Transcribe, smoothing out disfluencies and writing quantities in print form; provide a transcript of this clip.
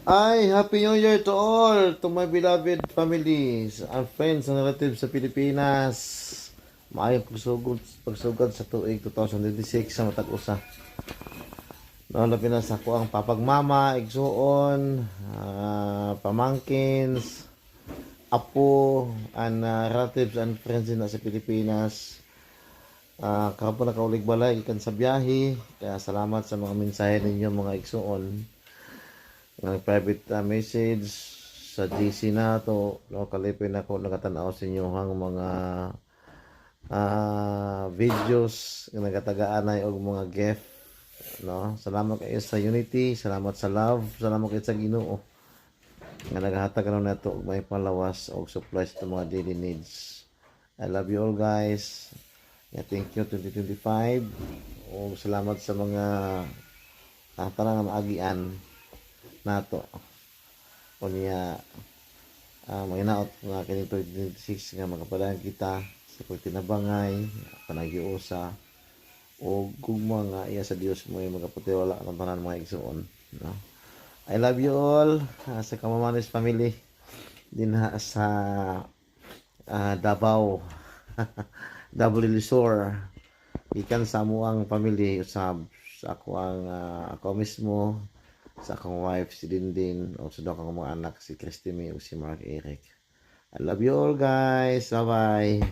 Ay, Happy New Year to all, to my beloved families and friends and relatives sa Pilipinas. Maayong pagsugod sa tuig 2026 sa matag usa. No, labi na sa ko ang papagmama, igsuon, pamangkins, apo, and relatives and friends din na sa Pilipinas. Kahapon nakaulig balay ikan sa biyahe, kaya salamat sa mga mensahe ninyo mga igsuon. Private message sa GC na to, no, kalipin ako nagatanaw sa inyo hang mga videos nga nagatagaan ay og mga gift, no. Salamat kayo sa unity, salamat sa love, salamat kayo sa Ginoo nga nagahatag ano nato og may palawas og supplies sa mga daily needs. I love you all, guys. Thank you 2025, og salamat sa mga tanang maagian nato o niya mga inaot nga kini 2026 nga magapadayon kita sa pagtinabangay, panagiusa o gugma nga iya sa Dios mo magapatiwala ang tanan mga igsuon, no? I love you all, sa Kamamanis family din sa Davao Double Lisor, ikan sa amuang family usab sa ako ang ako mismo, sa akong wife si Dindin, o sa akong mga anak si Christy May o si Mark Eric. I love you all, guys. Bye bye.